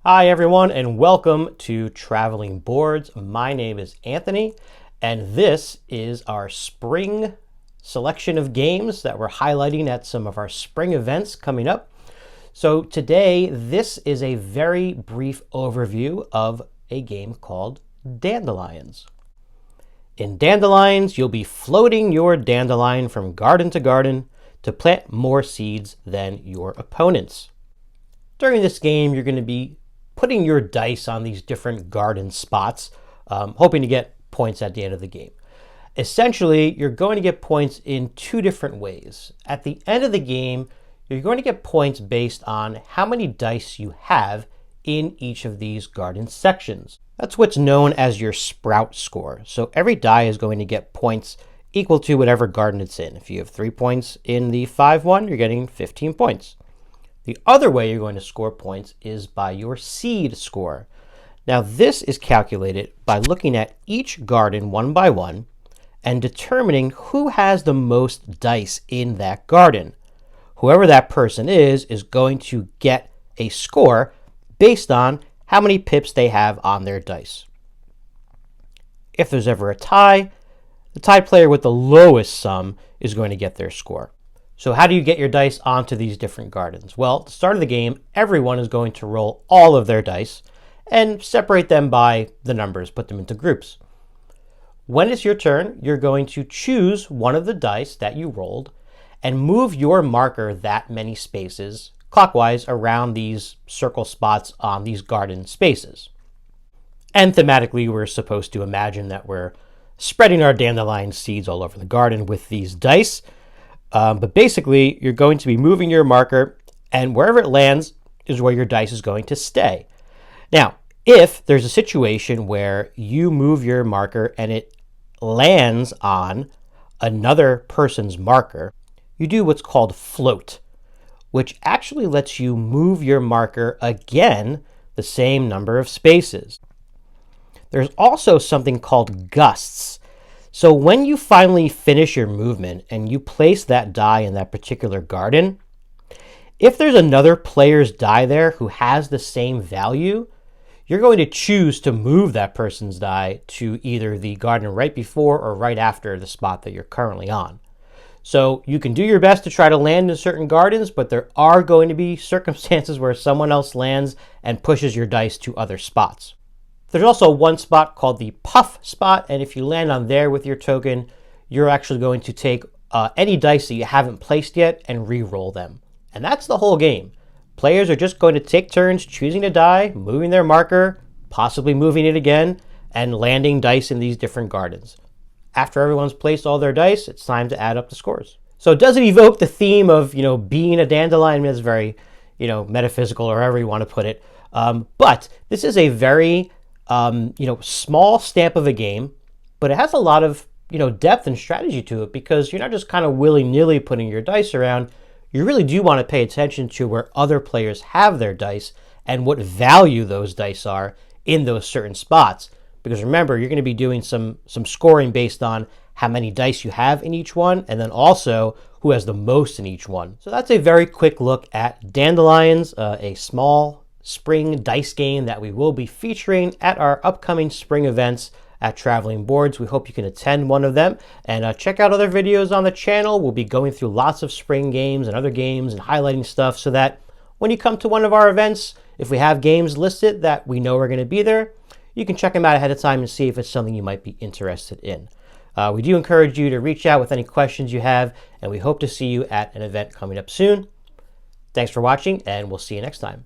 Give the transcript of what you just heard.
Hi everyone and welcome to Traveling Boards. My name is Anthony and this is our spring selection of games that we're highlighting at some of our spring events coming up. So today this is a very brief overview of a game called Dandelions. In Dandelions, you'll be floating your dandelion from garden to garden to plant more seeds than your opponents. During this game, you're going to be putting your dice on these different garden spots, hoping to get points at the end of the game. Essentially, you're going to get points in two different ways. At the end of the game, you're going to get points based on how many dice you have in each of these garden sections. That's what's known as your sprout score. So every die is going to get points equal to whatever garden it's in. If you have 3 points in the 5-1, you're getting 15 points. The other way you're going to score points is by your seed score. Now this is calculated by looking at each garden one by one and determining who has the most dice in that garden. Whoever that person is going to get a score based on how many pips they have on their dice. If there's ever a tie, the tied player with the lowest sum is going to get their score. So how do you get your dice onto these different gardens? Well, at the start of the game, everyone is going to roll all of their dice and separate them by the numbers, put them into groups. When it's your turn, you're going to choose one of the dice that you rolled and move your marker that many spaces clockwise around these circle spots on these garden spaces. And thematically, we're supposed to imagine that we're spreading our dandelion seeds all over the garden with these dice. But basically, you're going to be moving your marker, and wherever it lands is where your dice is going to stay. Now, if there's a situation where you move your marker and it lands on another person's marker, you do what's called float, which actually lets you move your marker again the same number of spaces. There's also something called gusts. So when you finally finish your movement and you place that die in that particular garden, if there's another player's die there who has the same value, you're going to choose to move that person's die to either the garden right before or right after the spot that you're currently on. So you can do your best to try to land in certain gardens, but there are going to be circumstances where someone else lands and pushes your dice to other spots. There's also one spot called the puff spot, and if you land on there with your token, you're actually going to take any dice that you haven't placed yet and re-roll them. And that's the whole game. Players are just going to take turns choosing a die, moving their marker, possibly moving it again, and landing dice in these different gardens. After everyone's placed all their dice, it's time to add up the scores. So it doesn't evoke the theme of, being a dandelion. It's very, metaphysical or however you want to put it. But this is a very small stamp of a game, but it has a lot of, depth and strategy to it because you're not just kind of willy-nilly putting your dice around. You really do want to pay attention to where other players have their dice and what value those dice are in those certain spots. Because remember, you're going to be doing some scoring based on how many dice you have in each one and then also who has the most in each one. So that's a very quick look at Dandelions, a small spring dice game that we will be featuring at our upcoming spring events at Traveling Boards. We hope you can attend one of them and check out other videos on the channel. We'll be going through lots of spring games and other games and highlighting stuff so that when you come to one of our events, if we have games listed that we know are going to be there, you can check them out ahead of time and see if it's something you might be interested in. We do encourage you to reach out with any questions you have, and we hope to see you at an event coming up soon. Thanks for watching, and we'll see you next time.